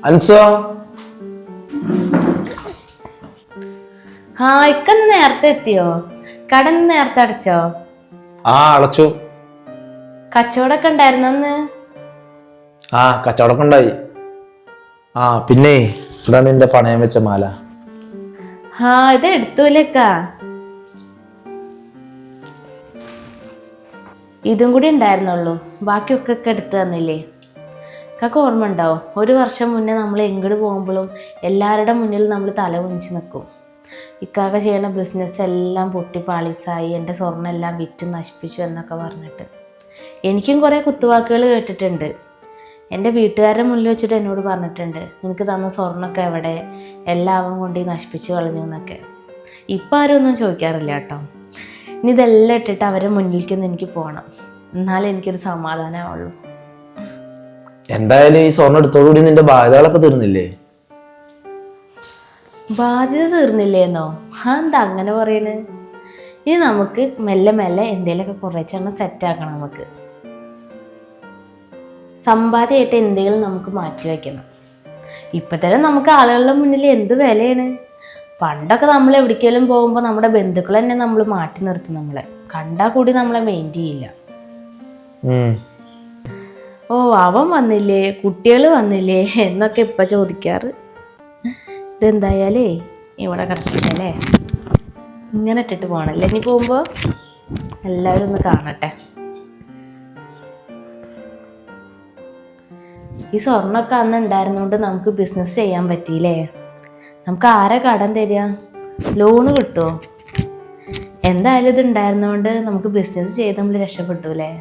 അൻസോ ഇക്കന്ന് നേരത്തെ എത്തിയോ? കട നേരത്തെ അടച്ചോ? അടച്ചു. കച്ചവടമൊക്കെ ഉണ്ടായിരുന്നു അന്ന്? കച്ചവടമൊക്കെ ഉണ്ടായി. പിന്നെ ഇതാ നിന്റെ പണയം വെച്ച മാല. ഇത് എടുത്തൂലേക്കാ. ഇതും കൂടി ഉണ്ടായിരുന്നുള്ളൂ, ബാക്കിയൊക്കെ എടുത്തു തന്നില്ലേ? കാക്ക ഓർമ്മ ഉണ്ടാവും, 1 വർഷം മുന്നേ നമ്മൾ എങ്ങോട്ട് പോകുമ്പോഴും എല്ലാവരുടെ മുന്നിൽ നമ്മൾ തല കുനിച്ച് നിൽക്കും. ഇക്കാക്ക ചെയ്യുന്ന ബിസിനസ് എല്ലാം പൊട്ടി പാളീസായി, എൻ്റെ സ്വർണ്ണം എല്ലാം വിറ്റ് നശിപ്പിച്ചു എന്നൊക്കെ പറഞ്ഞിട്ട് എനിക്കും കുറേ കുത്തുവാക്കുകൾ കേട്ടിട്ടുണ്ട്. എൻ്റെ വീട്ടുകാരുടെ മുന്നിൽ വെച്ചിട്ട് എന്നോട് പറഞ്ഞിട്ടുണ്ട്, നിനക്ക് തന്ന സ്വർണ്ണമൊക്കെ എവിടെ, എല്ലാവരും കൊണ്ട് നശിപ്പിച്ച് കളഞ്ഞു എന്നൊക്കെ. ഇപ്പം ആരും ഒന്നും ചോദിക്കാറില്ല കേട്ടോ. ഇനി ഇതെല്ലാം ഇട്ടിട്ട് അവരുടെ മുന്നിലേക്കൊന്ന് എനിക്ക് പോകണം, എന്നാലേ എനിക്കൊരു സമാധാനമാവുള്ളൂ. എന്തായാലും ഈ സ്വർണ്ണം എടുത്തോടുകൂടി നിന്റെ ബാധ്യതകളൊക്കെ തീർന്നില്ലേ? ബാധ്യത തീർന്നില്ലേന്നോ? എന്താ അങ്ങനെ പറയണ്? ഇനി നമുക്ക് മെല്ലെ മെല്ലെ എന്തെങ്കിലുമൊക്കെ കുറച്ചെണ്ണം സെറ്റാക്കണം. നമുക്ക് സമ്പാദ്യമായിട്ട് എന്തെങ്കിലും നമുക്ക് മാറ്റി വയ്ക്കണം. ഇപ്പം തന്നെ നമുക്ക് ആളുകളുടെ മുന്നിൽ എന്ത് വിലയാണ്. പണ്ടൊക്കെ നമ്മൾ എവിടേക്കെങ്കിലും പോകുമ്പോൾ നമ്മുടെ ബന്ധുക്കൾ തന്നെ നമ്മൾ മാറ്റി നിർത്തി, നമ്മളെ കണ്ടാൽ കൂടി നമ്മളെ മെയിൻറ്റ് ചെയ്യില്ല. അവൻ വന്നില്ലേ, കുട്ടികൾ വന്നില്ലേ എന്നൊക്കെ ഇപ്പം ചോദിക്കാറ്. ഇതെന്തായാലേ ഇവിടെ കിടക്കില്ലല്ലേ, ഇങ്ങനെ ഇട്ടിട്ട് പോകണല്ലേ. ഇനി പോകുമ്പോൾ എല്ലാവരും ഒന്ന് കാണട്ടെ. ഈ സ്വർണ്ണമൊക്കെ അന്ന് ഉണ്ടായിരുന്നോണ്ട് നമുക്ക് ബിസിനസ് ചെയ്യാൻ പറ്റിയില്ലേ? നമുക്ക് ആരെ കടം തരിക? ലോണ് കിട്ടുമോ? എന്തായാലും ഇത് ഉണ്ടായിരുന്നോണ്ട് നമുക്ക് ബിസിനസ് ചെയ്ത് നമ്മൾ രക്ഷപ്പെട്ടു അല്ലേ?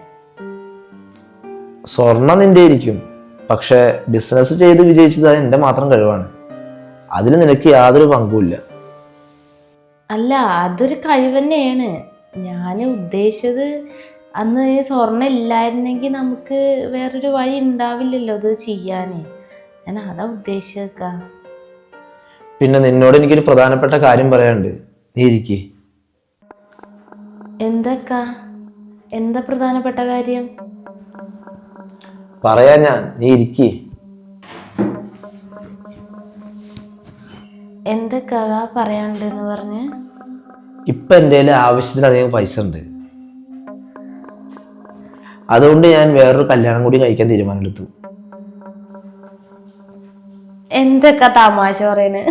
സ്വർണം നിന്റെ ഇരിക്കും, പക്ഷെ ബിസിനസ് ചെയ്ത് വിജയിച്ചത് എന്റെ മാത്രം കഴിവാണ്. അതിന് നിനക്ക് യാതൊരു പങ്കുമില്ല. അല്ല, അതൊരു കഴിവ് തന്നെയാണ്. ഞാൻ ഉദ്ദേശിച്ചത്, അന്ന് ഈ സ്വർണ്ണം ഇല്ലായിരുന്നെങ്കിൽ നമുക്ക് വേറൊരു വഴി ഉണ്ടാവില്ലല്ലോ അത് ചെയ്യാൻ. ഞാൻ അതാ ഉദ്ദേശിച്ചേക്ക. പിന്നെ നിന്നോട് എനിക്കൊരു പ്രധാനപ്പെട്ട കാര്യം പറയാനുണ്ട്, നീ ഇരിക്കേ. എന്താ പ്രധാനപ്പെട്ട കാര്യം? പറയാ ഞാൻ, നീ ഇരിക്കേ. എന്തൊക്കെ പറയാനുണ്ടെന്ന് പറഞ്ഞ്? ഇപ്പൊ എൻ്റെ കയ്യിൽ ആവശ്യത്തിലധികം പൈസ ഉണ്ട്, അതുകൊണ്ട് ഞാൻ വേറൊരു കല്യാണം കൂടി കഴിക്കാൻ തീരുമാനമെടുത്തു. എന്തൊക്കെ തമാശ പറയണ്?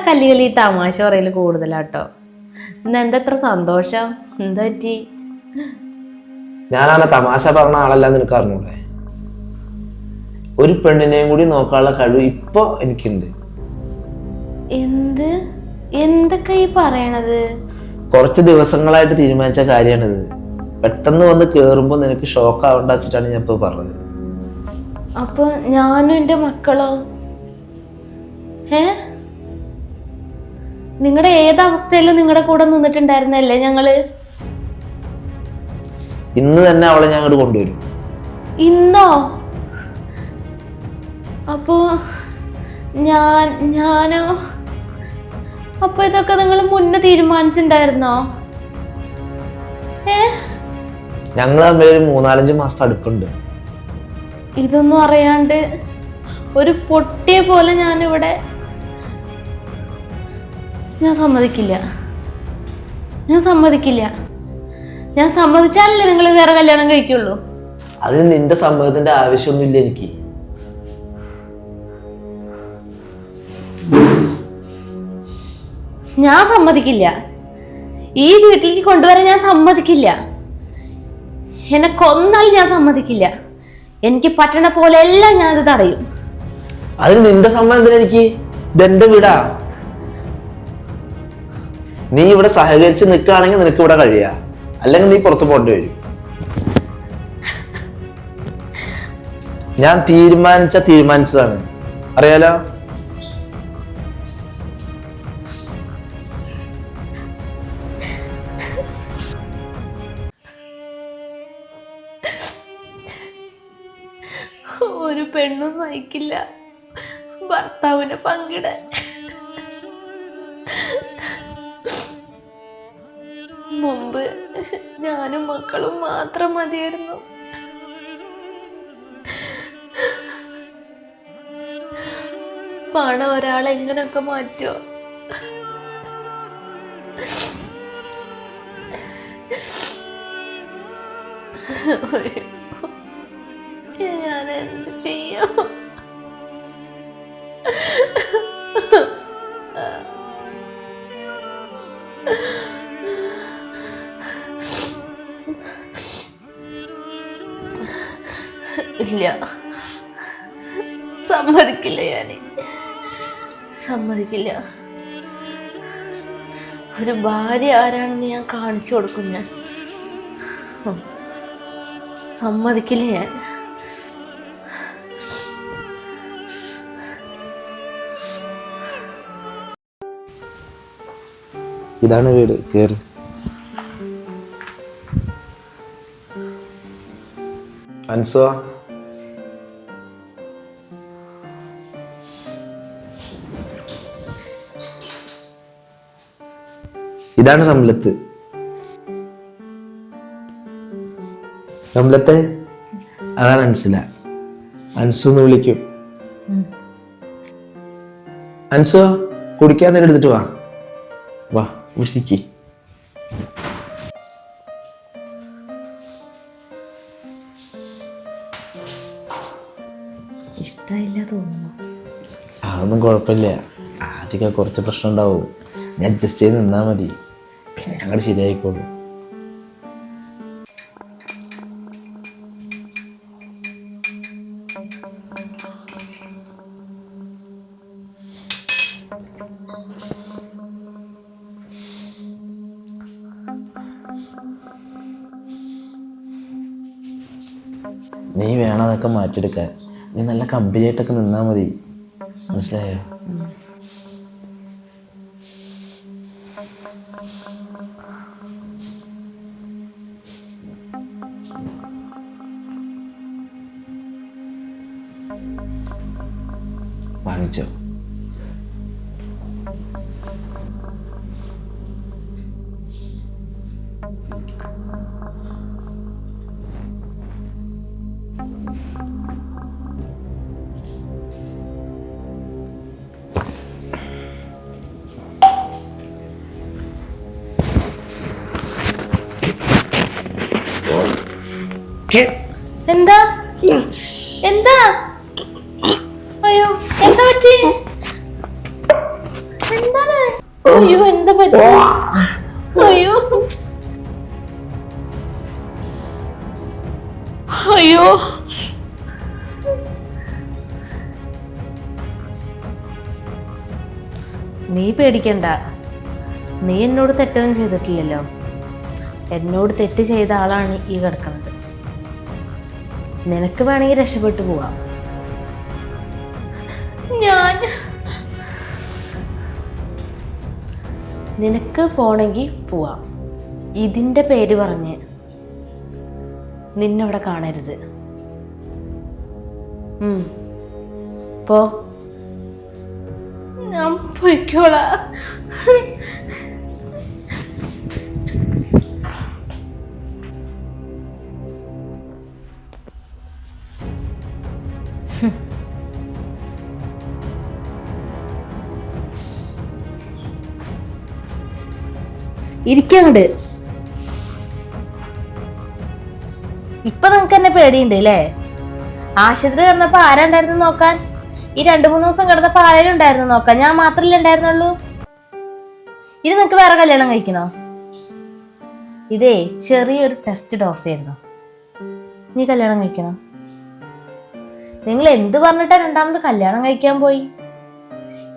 കല്ലുകളി തമാശ പറയല് കൂടുതലാട്ടോ. എന്തത്ര സന്തോഷം? എന്താ പറ്റി? ഞാനാണ് തമാശ പറഞ്ഞ ആളല്ല, നിനക്ക് അറിഞ്ഞൂടെ? ഒരു പെണ്ണിനെയും കൂടി നോക്കാനുള്ള കഴിവ് ഇപ്പൊ എനിക്കുണ്ട്. എന്തൊക്കെ ഈ പറയണത്? കുറച്ച് ദിവസങ്ങളായിട്ട് തീരുമാനിച്ച കാര്യമാണിത്. പെട്ടെന്ന് വന്ന് കേറുമ്പോ നിനക്ക് ഷോക്ക് ആവണ്ട വെച്ചിട്ടാണ് ഞാൻ ഇപ്പൊ പറഞ്ഞത്. അപ്പൊ ഞാനും എൻ്റെ മക്കളോ? നിങ്ങളുടെ ഏതവസ്ഥയിലും നിങ്ങളുടെ കൂടെ നിന്നിട്ടുണ്ടായിരുന്നല്ലേ ഞങ്ങള്? ഇന്ന് തന്നെ അവളെ ഞാൻ അങ്ങോട്ട് കൊണ്ടുവരും. ഇന്നോ? അപ്പോ ഞാനോ? അപ്പൊ ഇതൊക്കെ നിങ്ങൾ മുന്നേ തീരുമാനിച്ചിട്ടുണ്ടായിരുന്നോ? ഞങ്ങൾ തമ്മിൽ ഒരു 3-4 മാസത്തെ അടുപ്പുണ്ട്. ഇതൊന്നും അറിയാണ്ട് ഒരു പൊട്ടിയെ പോലെ ഞാനിവിടെ. ഞാൻ സമ്മതിക്കില്ല. ഞാൻ സമ്മതിച്ചാലല്ലേ നിങ്ങൾ വേറെ കല്യാണം കഴിക്കുള്ളൂ? അതിന് നിന്റെ സമ്മതത്തിന്റെ ആവശ്യമൊന്നുമില്ല എനിക്ക്. ഞാൻ സമ്മതിക്കില്ല. ഈ വീട്ടിലേക്ക് കൊണ്ടുവരാൻ ഞാൻ സമ്മതിക്കില്ല. എന്നെ കൊന്നാലും ഞാൻ സമ്മതിക്കില്ല. എനിക്ക് പറ്റണ പോലെ എല്ലാം ഞാൻ ഇത് തടയും. അതിന് നിന്റെ സമ്മതം എനിക്ക്? ഇതെന്റെ വീടാ. നീ ഇവിടെ സഹകരിച്ച് നിൽക്കുകയാണെങ്കിൽ നിനക്ക് ഇവിടെ കഴിയാ, അല്ലെങ്കിൽ നീ പുറത്തു പോകേണ്ടി വരും. ഞാൻ തീരുമാനിച്ചതാണ്, അറിയാലോ. ഒരു പെണ്ണും സഹിക്കില്ല ഭർത്താവിനെ പങ്കിടാൻ. മുമ്പ് ഞാനും മക്കളും മാത്രം മതിയായിരുന്നു. പണം ഒരാളെ എങ്ങനെയൊക്കെ മാറ്റോ? ഞാൻ എന്ത് ചെയ്യും? ഇല്ല, സമ്മതിക്കില്ല, ഞാൻ സമ്മതിക്കില്ല. ഒരു ഭാര്യ ആരാണെന്ന് ഞാൻ കാണിച്ചു കൊടുക്കും. ഞാൻ സമ്മതിക്കില്ല. ഞാൻ ഇതാണ് വീട്, കേറ്. അൻസോ, ഇതാണ് റംലത്ത്. റംലത്തെ, അതാണ് അൻസില. അൻസു എന്ന് വിളിക്കും. അൻസോ, കുടിക്കാൻ നേരം എടുത്തിട്ട് വാ. വാ, വിളിക്ക്. ഇഷ്ടമായില്ല തോന്നുന്നു. അതൊന്നും കുഴപ്പമില്ല. ആദ്യമൊക്കെ കുറച്ച് പ്രശ്നം ഉണ്ടാവും. ഞാൻ അഡ്ജസ്റ്റ് ചെയ്ത് നിന്നാൽ മതി, പിന്നെ ഞങ്ങൾ ശരിയായിക്കോളൂ. നീ വേണം അതൊക്കെ മാറ്റിയെടുക്കാൻ. നീ നല്ല കമ്പനിയായിട്ടൊക്കെ നിന്നാൽ മതി, മനസ്സിലായോ? വാങ്ങിച്ചോ. എന്താ എന്താ? അയ്യോ, എന്താ പറ്റി? എന്താണ്? അയ്യോ, എന്താ പറ്റി? അയ്യോ അയ്യോ, നീ പേടിക്കണ്ട. നീ എന്നോട് തെറ്റൊന്നും ചെയ്തിട്ടില്ലല്ലോ. എന്നോട് തെറ്റ് ചെയ്ത ആളാണ് ഈ കിടക്കണത്. നിനക്ക് വേണമെങ്കിൽ രക്ഷപ്പെട്ടു പോവാം. നിനക്ക് പോണെങ്കിൽ പോവാം. ഇതിൻ്റെ പേര് പറഞ്ഞ് നിന്നവിടെ കാണരുത്. പോ. ഞാൻ പൊയ്ക്കോളാം. ഇരിക്കങ്ങട്. ഇപ്പൊ നിനക്ക് എന്നെ പേടിയുണ്ട് അല്ലേ? ആശുപത്രി കിടന്നപ്പോ ആരാ ഉണ്ടായിരുന്നു നോക്കാൻ? ഈ 2-3 ദിവസം കിടന്നപ്പോ ആരെങ്കിലും ഉണ്ടായിരുന്നു നോക്കാൻ? ഞാൻ മാത്രല്ലേ ഉണ്ടായിരുന്നുള്ളൂ. ഇത് നിനക്ക് വേറെ കല്യാണം കഴിക്കണോ? ഇതേ ചെറിയൊരു ടെസ്റ്റ് ഡോസ് ആയിരുന്നു. നീ കല്യാണം കഴിക്കണോ? നിങ്ങൾ എന്ത് പറഞ്ഞിട്ടാ 2ാമത് കല്യാണം കഴിക്കാൻ പോയി?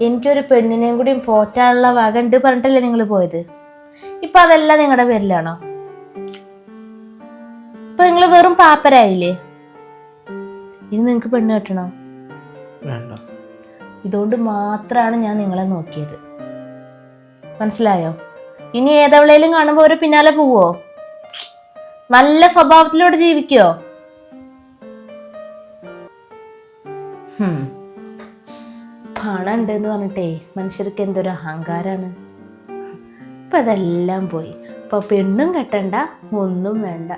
എനിക്കൊരു പെണ്ണിനെയും കൂടി പോറ്റാനുള്ള വക ഉണ്ട് പറഞ്ഞിട്ടല്ലേ നിങ്ങൾ പോയത്? ഇപ്പൊ അതെല്ലാം നിങ്ങളുടെ പേരിലാണോ? ഇപ്പൊ നിങ്ങൾ വെറും പാപ്പരായില്ലേ? ഇനി നിങ്ങക്ക് പെണ്ണ് കെട്ടണോ? ഇതുകൊണ്ട് മാത്രമാണ് ഞാൻ നിങ്ങളെ നോക്കിയത്, മനസ്സിലായോ? ഇനി ഏതെവിടെയും കാണുമ്പോ ഒരു പിന്നാലെ പോവോ? നല്ല സ്വഭാവത്തിലൂടെ ജീവിക്കോ? പണം ഉണ്ടെന്ന് പറഞ്ഞിട്ടേ മനുഷ്യർക്ക് എന്തൊരു അഹങ്കാരാണ്. ഇപ്പൊ അതെല്ലാം പോയി. ഇപ്പൊ പെണ്ണും കെട്ടണ്ട, ഒന്നും വേണ്ട.